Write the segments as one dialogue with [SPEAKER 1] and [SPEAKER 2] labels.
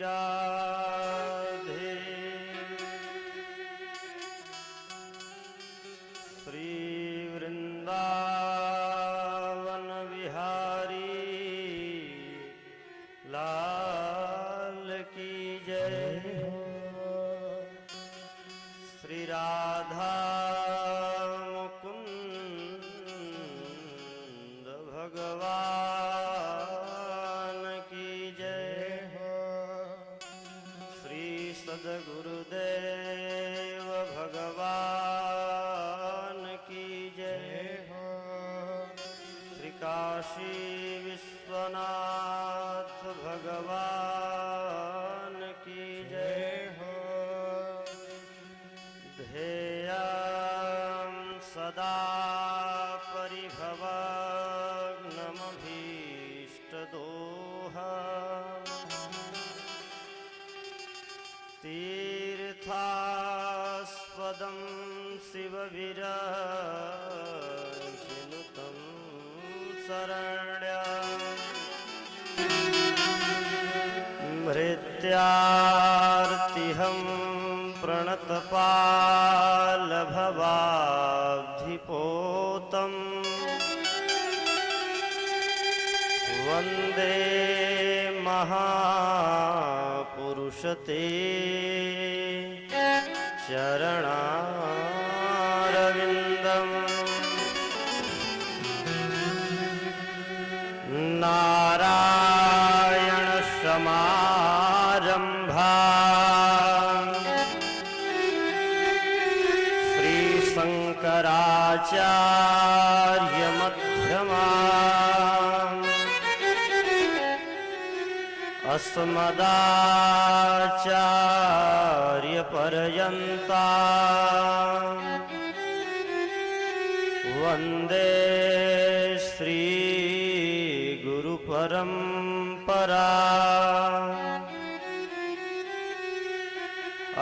[SPEAKER 1] राधे श्री वृंदावन बिहारी लाल की जय। श्री राधा मुकुंद भगवान की जय। श्री सद्गुरुदेव भगवान की जय। श्री काशी विश्वनाथ भगवान की जय। ध्येयं सदा परिभवग्नमभीष्टदोहम् तीर्थास्पदं शिवविरचिनुतं शरण्यं मृत्यार्तिहं प्रणतपालभवाब्धिपोतम् वन्दे महापुरुषते चरणारविन्दम्। नारायणसमारम्भाम् श्रीशङ्कराचार्यमध्यमाम् अस्मदाचार्यपर्यन्ताम् वन्दे श्रीगुरुपरम्परा।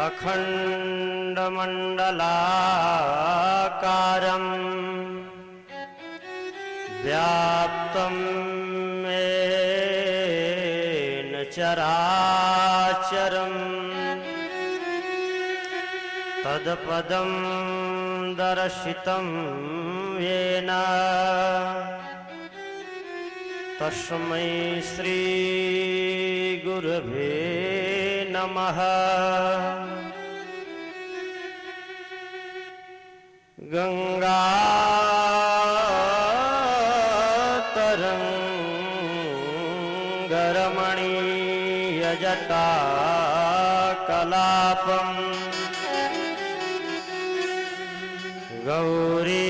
[SPEAKER 1] अखण्डमण्डलाकारम् व्याप्तं येन चराचरम् तत्पदं दर्शितं येन तस्मै श्री गुरवे नमः। गङ्गातरङ्गरमणीयजटाकलापम् गौरी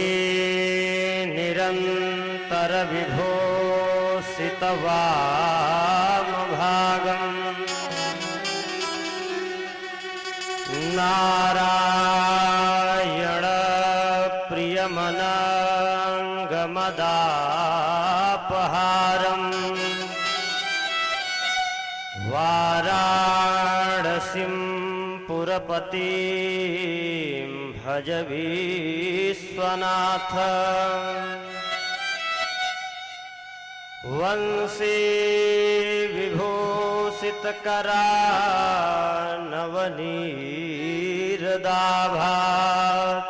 [SPEAKER 1] निरन्तरविभूषितवामभागम् नारायण प्रियमनाङ्गमदापहारम् वाराणसीं पुरपतिं भज विश्वनाथ। वंशी विभूषितकरानवनीरदाभात्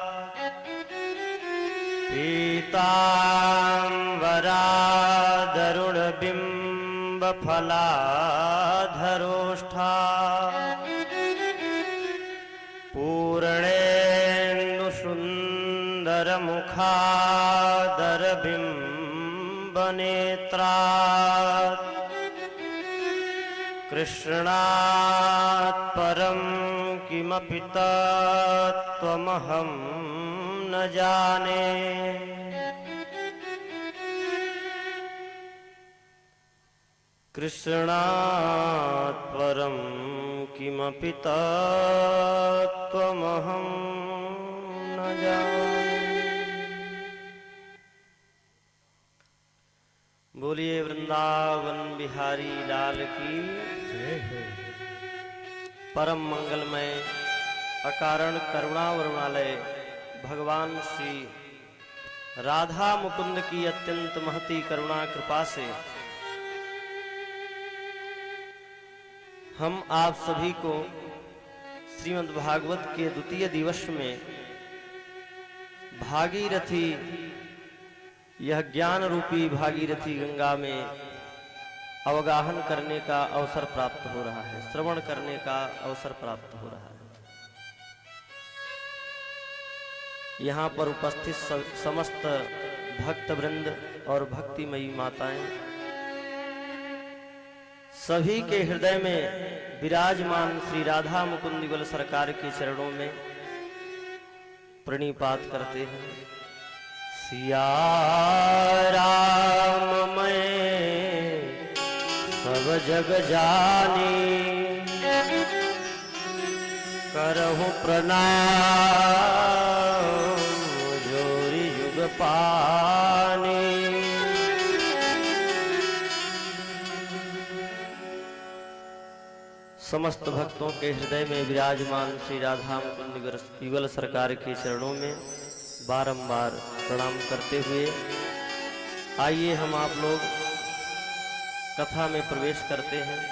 [SPEAKER 1] पीताम्बरादरुणबिम्बफलाधरोष्ठा पूर्णेन्दुसुन्दरमुखादरबिम्बनेत्रात् कृष्णात् परं किमपि तत्त्वमहं न जाने। कृष्णात् परं किमपि तत्त्वमहं न जाने। बोलिए वृंदावन बिहारी लाल की जय हो। परम मंगलमय अकारण करुणा वरुणालय भगवान श्री राधा मुकुंद की अत्यंत महती करुणा कृपा से हम आप सभी को श्रीमद् भागवत के द्वितीय दिवस में भागीरथी, यह ज्ञान रूपी भागीरथी गंगा में अवगाहन करने का अवसर प्राप्त हो रहा है, श्रवण करने का अवसर प्राप्त हो रहा है। यहाँ पर उपस्थित समस्त भक्तवृंद और भक्तिमयी माताएं, सभी के हृदय में विराजमान श्री राधा मुकुंद युगल सरकार के चरणों में प्रणिपात करते हैं। सिया राम मैं सब जग जानी, करहु प्रणाम जोरी युग पानी। समस्त भक्तों के हृदय में विराजमान श्री राधा मुकुंद युगल सरकार के चरणों में बारंबार प्रणाम करते हुए आइए हम आप लोग कथा में प्रवेश करते हैं।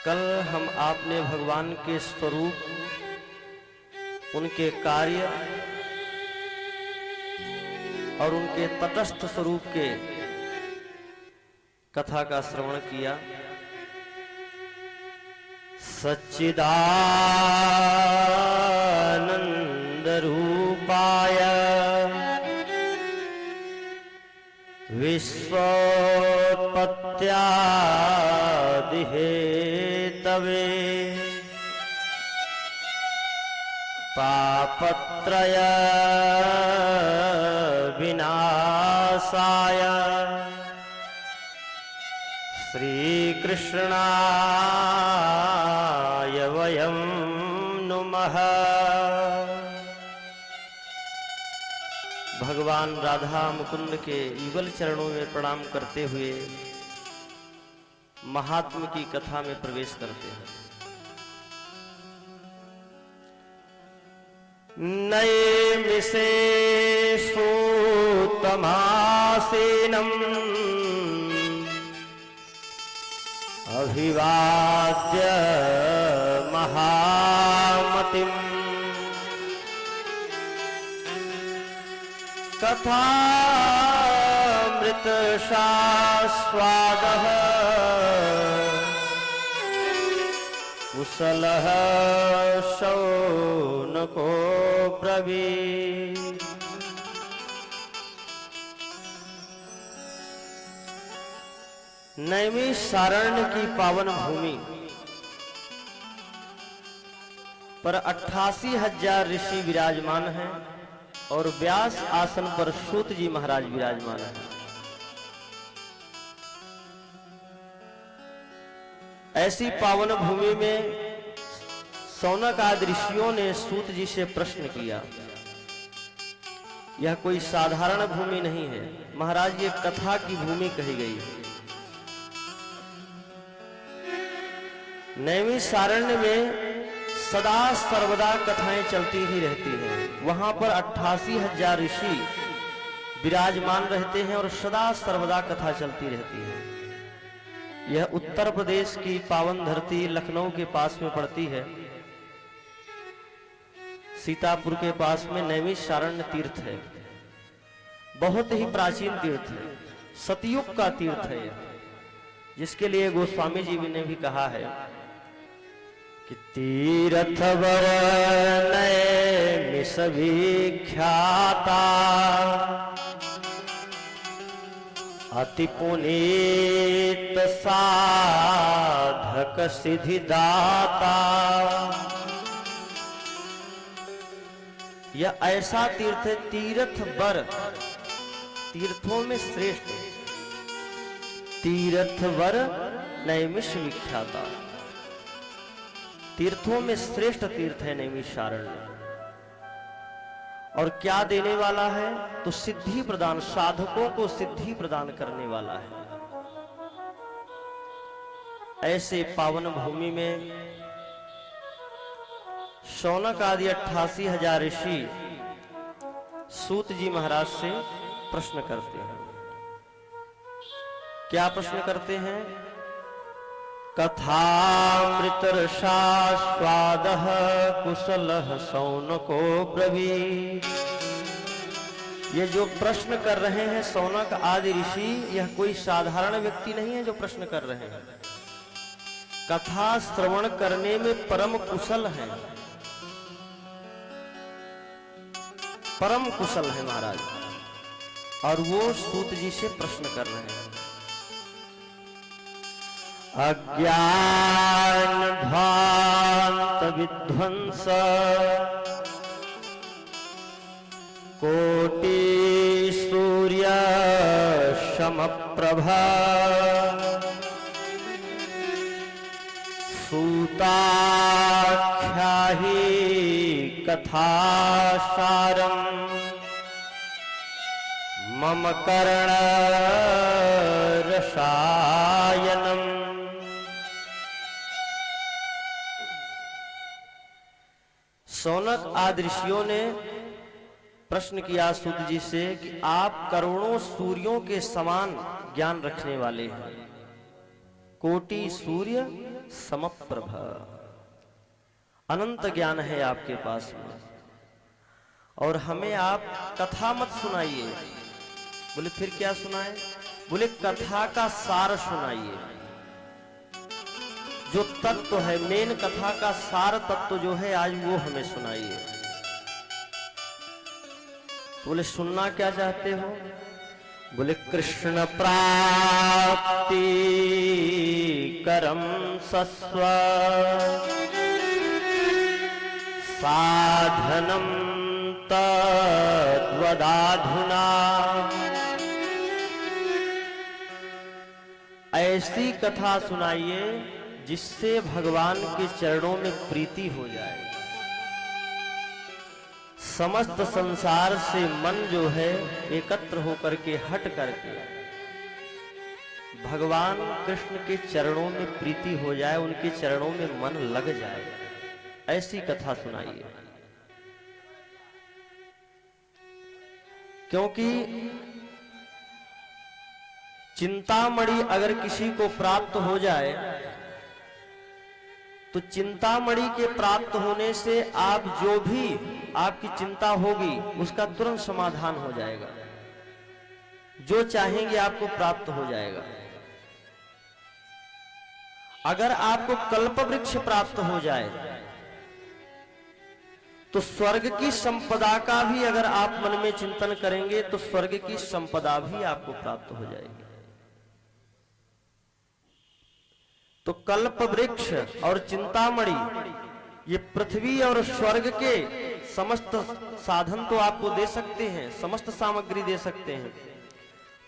[SPEAKER 1] कल हम आपने भगवान के स्वरूप, उनके कार्य और उनके तटस्थ स्वरूप के कथा का श्रवण किया। सच्चिदानंद रूपाय विश्वोत्पत्त्यादि हेतवे पापत्रय विनाशाय श्रीकृष्णाय वयं नुमः। भगवान राधा मुकुंद के युगल चरणों में प्रणाम करते हुए महात्म की कथा में प्रवेश करते हैं। नैमिषे सूतमासीनम् अभिवाद्य महामतिम् कथामृत स्वादः कुशलः शौनको ब्रवीत्। नैमिषारण्य की पावन भूमि पर 88,000 ऋषि विराजमान हैं और व्यास आसन पर सूत जी महाराज विराजमान हैं। ऐसी पावन भूमि में सौनक आदि ऋषियों ने सूत जी से प्रश्न किया। यह कोई साधारण भूमि नहीं है महाराज, ये कथा की भूमि कही गई है। नैमिषारण्य में सदा सर्वदा कथाएं चलती ही रहती हैं। वहां पर 88,000 ऋषि विराजमान रहते हैं और सदा सर्वदा कथा चलती रहती है। यह उत्तर प्रदेश की पावन धरती लखनऊ के पास में पड़ती है। सीतापुर के पास में नैमिषारण्य तीर्थ है, बहुत ही प्राचीन तीर्थ है, सतयुग का तीर्थ है, जिसके लिए गोस्वामी जी ने भी कहा है कि तीर्थ वर नैमिष विख्याता अति पुनीत साधक सिद्धिदाता। यह ऐसा तीर्थ है, तीर्थ वर, तीर्थों में श्रेष्ठ, तीर्थ वर नैमिष विख्याता, तीर्थों में श्रेष्ठ तीर्थ है नैमिषारण्य। और क्या देने वाला है? तो सिद्धि प्रदान, साधकों को सिद्धि प्रदान करने वाला है। ऐसे पावन भूमि में शौनक आदि 88,000 ऋषि सूत जी महाराज से प्रश्न करते हैं। क्या प्रश्न करते हैं? कथामृतरसास्वादः कुशलः शौनको ब्रवीत्। ये जो प्रश्न कर रहे हैं शौनक आदि ऋषि, यह कोई साधारण व्यक्ति नहीं है जो प्रश्न कर रहे हैं। कथा श्रवण करने में परम कुशल हैं, परम कुशल है महाराज, और वो सूत जी से प्रश्न कर रहे हैं। अज्ञान ध्वांत विध्वंस कोटि सूर्य समप्रभा सूताख्याहि कथासारम् मम कर्ण रसायनम्। शौनक आदि ऋषियों ने प्रश्न किया सूत जी से कि आप करोड़ों सूर्यों के समान ज्ञान रखने वाले हैं, कोटि सूर्य समप्रभ, अनंत ज्ञान है आपके पास में, और हमें आप कथा मत सुनाइए। बोले फिर क्या सुनाए? बोले कथा का सार सुनाइए, जो तत्व है, मेन कथा का सार तत्व जो है आज वो हमें सुनाइए। बोले सुनना क्या चाहते हो? बोले कृष्ण प्राप्ति करम सस्व साधनम तद्वदाधुना। ऐसी कथा सुनाइए जिससे भगवान के चरणों में प्रीति हो जाए। समस्त संसार से मन जो है एकत्र होकर के हट करके भगवान कृष्ण के चरणों में प्रीति हो जाए, उनके चरणों में मन लग जाए, ऐसी कथा सुनाइए। क्योंकि चिंतामणि अगर किसी को प्राप्त हो जाए तो चिंतामणि के प्राप्त होने से आप जो भी आपकी चिंता होगी उसका तुरंत समाधान हो जाएगा, जो चाहेंगे आपको प्राप्त हो जाएगा। अगर आपको कल्प वृक्ष प्राप्त हो जाए तो स्वर्ग की संपदा का भी अगर आप मन में चिंतन करेंगे तो स्वर्ग की संपदा भी आपको प्राप्त हो जाएगी। तो कल्प वृक्ष और चिंतामणि ये पृथ्वी और स्वर्ग के समस्त साधन तो आपको दे सकते हैं, समस्त सामग्री दे सकते हैं,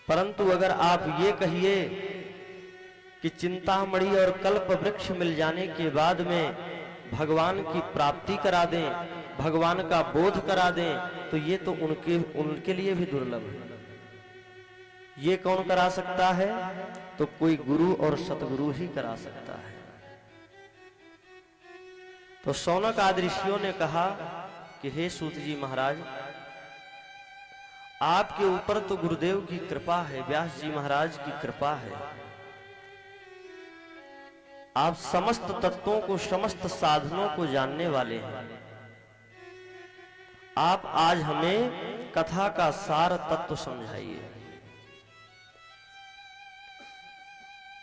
[SPEAKER 1] परंतु अगर आप ये कहिए कि चिंतामणि और कल्प वृक्ष मिल जाने के बाद में भगवान की प्राप्ति करा दें, भगवान का बोध करा दें, तो ये तो उनके लिए भी दुर्लभ है। ये कौन करा सकता है? तो कोई गुरु और सतगुरु ही करा सकता है। तो शौनक आदि ऋषियों ने कहा कि हे सूत जी महाराज, आपके ऊपर तो गुरुदेव की कृपा है, व्यास जी महाराज की कृपा है, आप समस्त तत्वों को, समस्त साधनों को जानने वाले हैं। आप आज हमें कथा का सार तत्व समझाइए,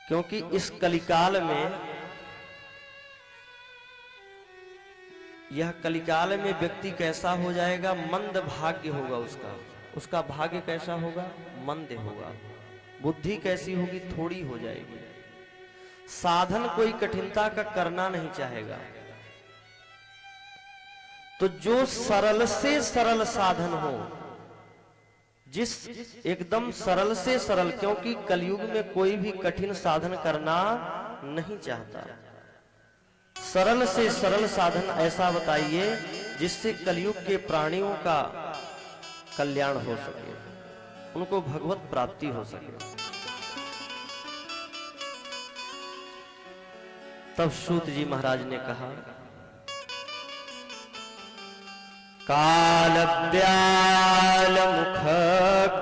[SPEAKER 1] क्योंकि इस कलिकाल में, यह कलिकाल में व्यक्ति कैसा हो जाएगा? मंद भाग्य होगा उसका भाग्य कैसा होगा? मंद होगा। बुद्धि कैसी होगी? थोड़ी हो जाएगी। साधन कोई कठिनता का करना नहीं चाहेगा। तो जो सरल से सरल साधन हो, जिस एकदम सरल से सरल, क्योंकि कलयुग में कोई भी कठिन साधन करना नहीं चाहता, सरल से सरल साधन ऐसा बताइए जिससे कलयुग के प्राणियों का कल्याण हो सके, उनको भगवत प्राप्ति हो सके। तब सूत जी महाराज ने कहा, काल व्याल मुख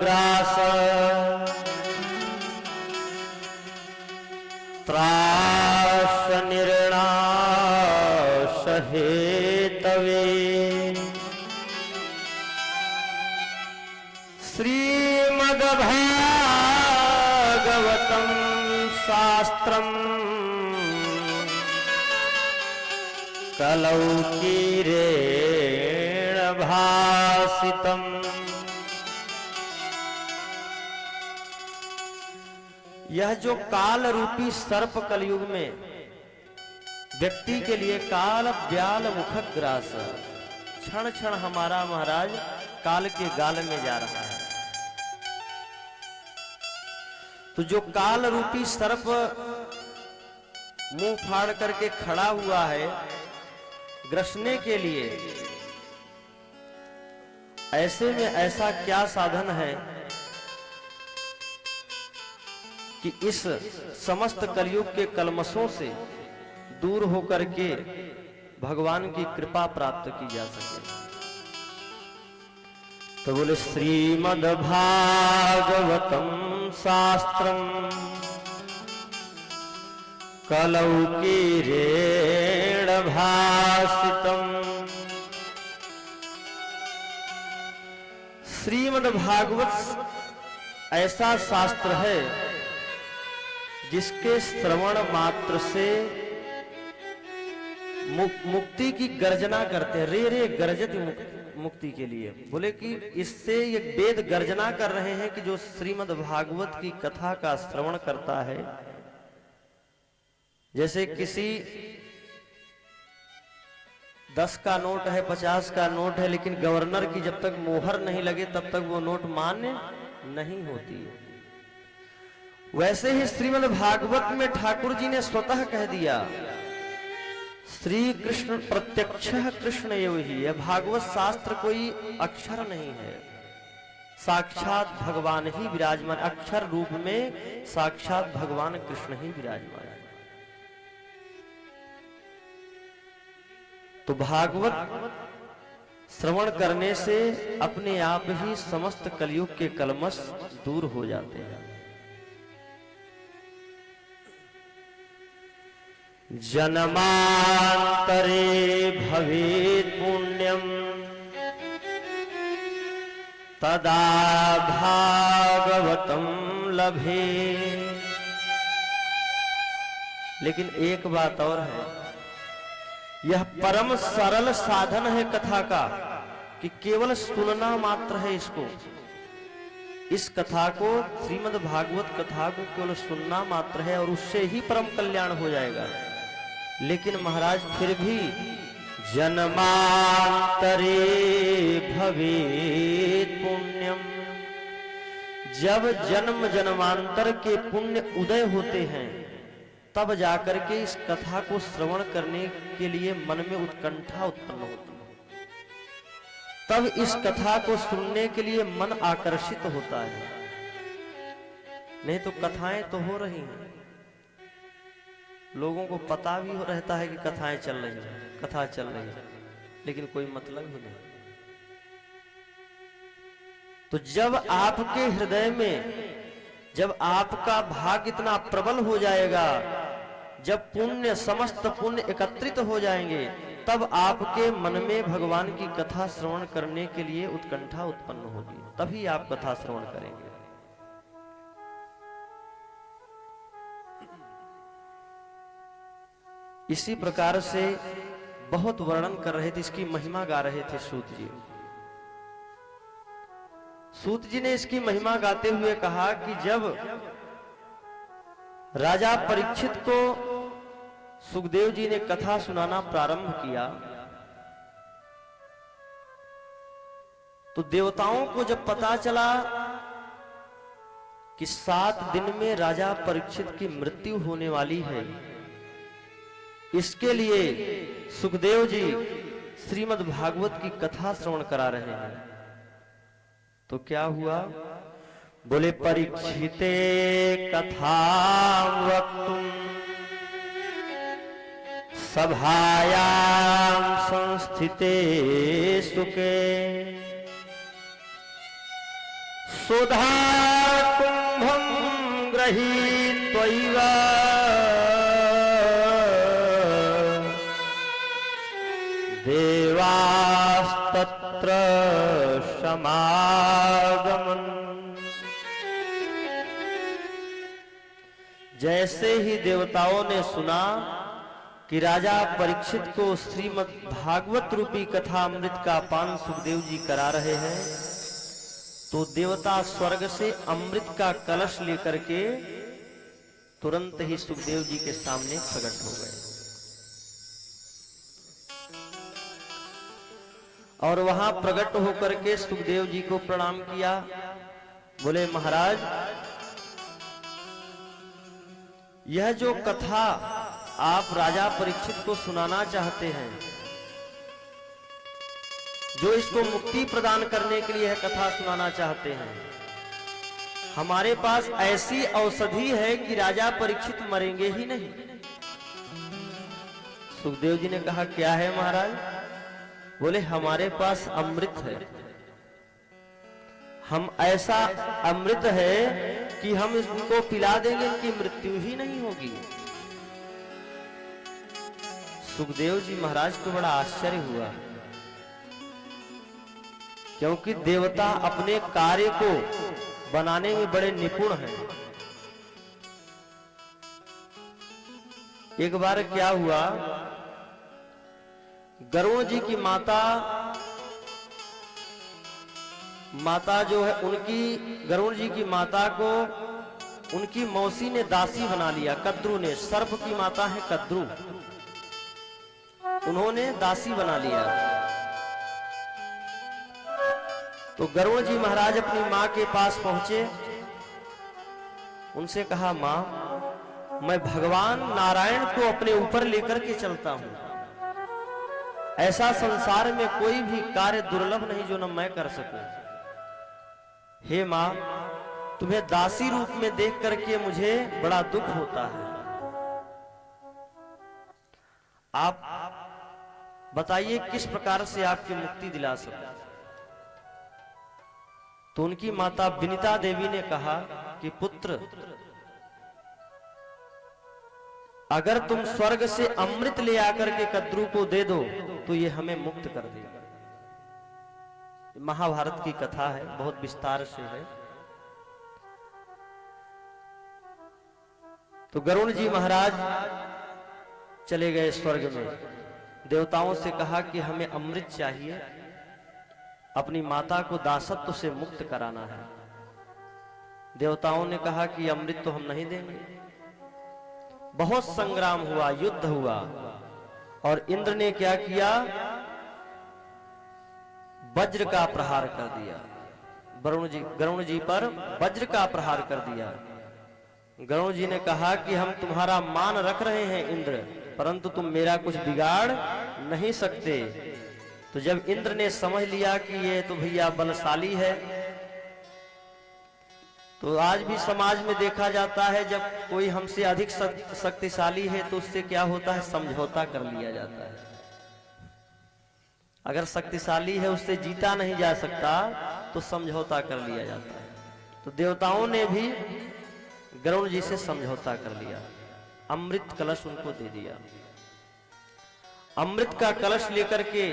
[SPEAKER 1] ग्रास त्रास हेतवे श्रीमद्भागवतं शास्त्रम् कलौ कीरेण भासितम्। यह जो काल रूपी सर्प कलयुग में व्यक्ति के लिए काल व्याल मुखग्रास, क्षण क्षण हमारा महाराज काल के गाल में जा रहा है। तो जो काल रूपी सर्प मुंह फाड़ करके खड़ा हुआ है ग्रसने के लिए, ऐसे में ऐसा क्या साधन है कि इस समस्त कलयुग के कलमशों से दूर होकर के भगवान की कृपा प्राप्त की जा सके। तो बोले श्रीमद्भागवतं शास्त्रम् कलौ कीरेण भासितम्। श्रीमद्भागवत ऐसा शास्त्र है जिसके श्रवण मात्र से मुक्ति की गर्जना करते हैं। रे रे गर्जत मुक्ति के लिए, बोले कि इससे ये वेद गर्जना कर रहे हैं कि जो श्रीमद् भागवत की कथा का श्रवण करता है, जैसे किसी 10 का नोट है, 50 का नोट है, लेकिन गवर्नर की जब तक मोहर नहीं लगे तब तक वो नोट मान्य नहीं होती है। वैसे ही श्रीमद् भागवत में ठाकुर जी ने स्वतः कह दिया, श्री कृष्ण प्रत्यक्ष कृष्ण एव ही। यह भागवत शास्त्र कोई अक्षर नहीं है, साक्षात भगवान ही विराजमान, अक्षर रूप में साक्षात भगवान कृष्ण ही विराजमान है। तो भागवत श्रवण करने से अपने आप ही समस्त कलयुग के कलमश दूर हो जाते हैं। जन्मांतरे भवेत् पुण्यम तदा भागवतम लभे। लेकिन एक बात और है, यह परम सरल साधन है कथा का कि केवल सुनना मात्र है। इस कथा को, श्रीमद् भागवत कथा को केवल सुनना मात्र है और उससे ही परम कल्याण हो जाएगा। लेकिन महाराज फिर भी जन्मांतरे भवेत् पुण्यम, जब जन्म जन्मांतर के पुण्य उदय होते हैं तब जाकर के इस कथा को श्रवण करने के लिए मन में उत्कंठा उत्पन्न होती है, तब इस कथा को सुनने के लिए मन आकर्षित होता है। नहीं तो कथाएं तो हो रही हैं, लोगों को पता भी रहता है कि कथाएं चल रही हैं, कथा चल रही है, लेकिन कोई मतलब ही नहीं। तो जब आपके हृदय में, जब आपका भाग इतना प्रबल हो जाएगा, जब पुण्य, समस्त पुण्य एकत्रित हो जाएंगे, तब आपके मन में भगवान की कथा श्रवण करने के लिए उत्कंठा उत्पन्न होगी, तभी आप कथा श्रवण करेंगे। इसी प्रकार से बहुत वर्णन कर रहे थे, इसकी महिमा गा रहे थे सूत जी। सूत जी ने इसकी महिमा गाते हुए कहा कि जब राजा परीक्षित को सुखदेव जी ने कथा सुनाना प्रारंभ किया, तो देवताओं को जब पता चला कि 7 दिन में राजा परीक्षित की मृत्यु होने वाली है, इसके लिए सुखदेव जी श्रीमद् भागवत की कथा श्रवण करा रहे हैं। तो क्या हुआ? बोले परीक्षिते कथा वक्तुम सभायां संस्थिते सुके सुधा कुंभं गृहीत्वैव देवास्तत्र समागमन्। जैसे ही देवताओं ने सुना कि राजा परीक्षित को श्रीमद् भागवत रूपी कथा अमृत का पान सुखदेव जी करा रहे हैं, तो देवता स्वर्ग से अमृत का कलश लेकर के तुरंत ही सुखदेव जी के सामने प्रकट हो गए। और वहां प्रकट होकर के सुखदेव जी को प्रणाम किया। बोले महाराज, यह जो कथा आप राजा परीक्षित को सुनाना चाहते हैं, जो इसको मुक्ति प्रदान करने के लिए यह कथा सुनाना चाहते हैं, हमारे पास ऐसी औषधि है कि राजा परीक्षित मरेंगे ही नहीं। सुखदेव जी ने कहा क्या है महाराज? बोले हमारे पास अमृत है। हम ऐसा अमृत है कि हम इसको पिला देंगे, इनकी मृत्यु ही नहीं होगी। सुखदेव जी महाराज को बड़ा आश्चर्य हुआ, क्योंकि देवता अपने कार्य को बनाने में बड़े निपुण हैं। एक बार क्या हुआ, गरुड़ जी की माता जो है, उनकी गरुड़ जी की माता को उनकी मौसी ने दासी बना लिया। कद्रू ने, सर्प की माता है कद्रू, उन्होंने दासी बना लिया। तो गरुड़ जी महाराज अपनी मां के पास पहुंचे, उनसे कहा मां, मैं भगवान नारायण को अपने ऊपर लेकर के चलता हूं। ऐसा संसार में कोई भी कार्य दुर्लभ नहीं जो न मैं कर सकूं। हे मां, तुम्हें दासी रूप में देख करके मुझे बड़ा दुख होता है। आप बताइए किस प्रकार से आपकी मुक्ति दिला सकूं। तो उनकी माता विनीता देवी ने कहा कि पुत्र, अगर तुम स्वर्ग से अमृत ले आकर के कद्रू को दे दो तो ये हमें मुक्त कर देगा। महाभारत की कथा है, बहुत विस्तार से है। तो गरुड़ जी महाराज चले गए स्वर्ग में, देवताओं से कहा कि हमें अमृत चाहिए, अपनी माता को दासत्व से मुक्त कराना है। देवताओं ने कहा कि अमृत तो हम नहीं देंगे। बहुत संग्राम हुआ, युद्ध हुआ, और इंद्र ने क्या किया, वज्र का प्रहार कर दिया। गरुड़ जी पर वज्र का प्रहार कर दिया। गरुड़ जी ने कहा कि हम तुम्हारा मान रख रहे हैं इंद्र, परंतु तुम मेरा कुछ बिगाड़ नहीं सकते। तो जब इंद्र ने समझ लिया कि ये तो भैया बलशाली है, तो आज भी समाज में देखा जाता है, जब कोई हमसे अधिक शक्तिशाली है तो उससे क्या होता है, समझौता कर लिया जाता है। अगर शक्तिशाली है, उससे जीता नहीं जा सकता, तो समझौता कर लिया जाता है। तो देवताओं ने भी गरुड़ जी से समझौता कर लिया, अमृत कलश उनको दे दिया। अमृत का कलश लेकर के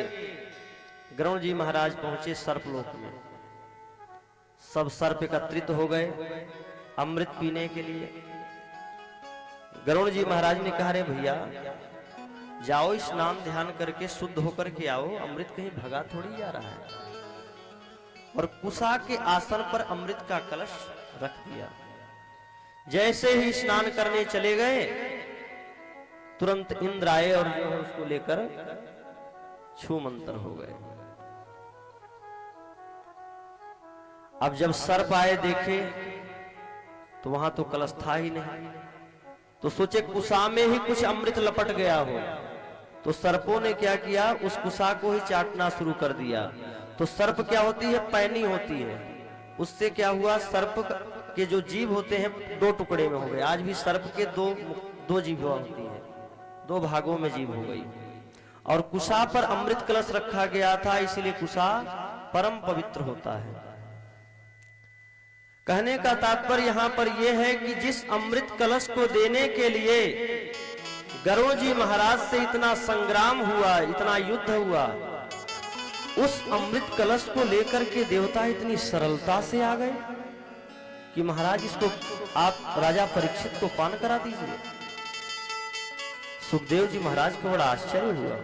[SPEAKER 1] गरुड़ जी महाराज पहुंचे सर्पलोक में। सब सर्प एकत्रित हो गए अमृत पीने के लिए। गरुड़ जी महाराज ने कहा, रे भैया जाओ, स्नान ध्यान करके शुद्ध होकर के आओ, अमृत कहीं भगा थोड़ी जा रहा है। और कुशा के आसन पर अमृत का कलश रख दिया। जैसे ही स्नान करने चले गए, तुरंत इंद्र आए और जो है उसको लेकर छू मंतर हो गए। अब जब सर्प आए देखे तो वहां तो कलश था ही नहीं, तो सोचे कुशा में ही कुछ अमृत लपट गया हो। तो सर्पों ने क्या किया, उस कुशा को ही चाटना शुरू कर दिया। तो सर्प क्या होती है, पैनी होती है। उससे क्या हुआ, सर्प के जो जीभ होते हैं दो टुकड़े में हो गए। आज भी सर्प के दो जीभ होती है, दो भागों में जीभ हो गई। और कुशा पर अमृत कलश रखा गया था, इसलिए कुशा परम पवित्र होता है। कहने का तात्पर्य यहां पर यह है कि जिस अमृत कलश को देने के लिए गरुड़ जी महाराज से इतना संग्राम हुआ, इतना युद्ध हुआ, उस अमृत कलश को लेकर के देवता इतनी सरलता से आ गए कि महाराज इसको आप राजा परीक्षित को पान करा दीजिए। सुखदेव जी महाराज को बड़ा आश्चर्य हुआ।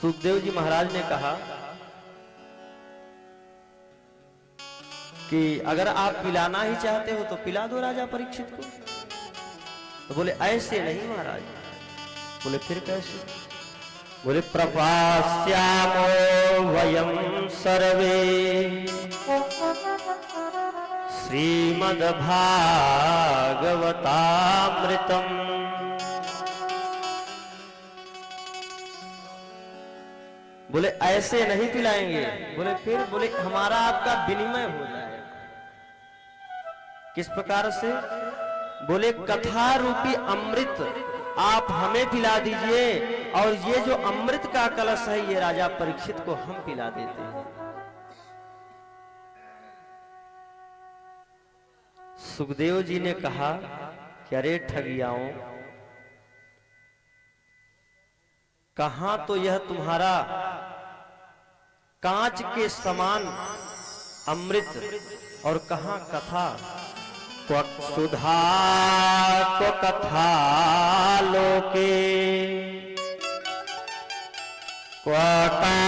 [SPEAKER 1] सुखदेव जी महाराज ने कहा कि अगर आप पिलाना ही चाहते हो तो पिला दो राजा परीक्षित को। तो बोले ऐसे नहीं महाराज। बोले फिर कैसे? बोले प्रपास्यामो वयम सर्वे श्रीमद्भागवतामृतम्। बोले ऐसे नहीं पिलाएंगे। बोले फिर? बोले हमारा आपका विनिमय हो जाएगा। किस प्रकार से? बोले कथा रूपी अमृत आप हमें पिला दीजिए और ये जो अमृत का कलश है ये राजा परीक्षित को हम पिला देते हैं। सुखदेव जी ने कहा कि अरे ठगियाओं, कहां तो यह तुम्हारा कांच के समान अमृत और कहां कथा। सुधा को कथा लोके क्वटा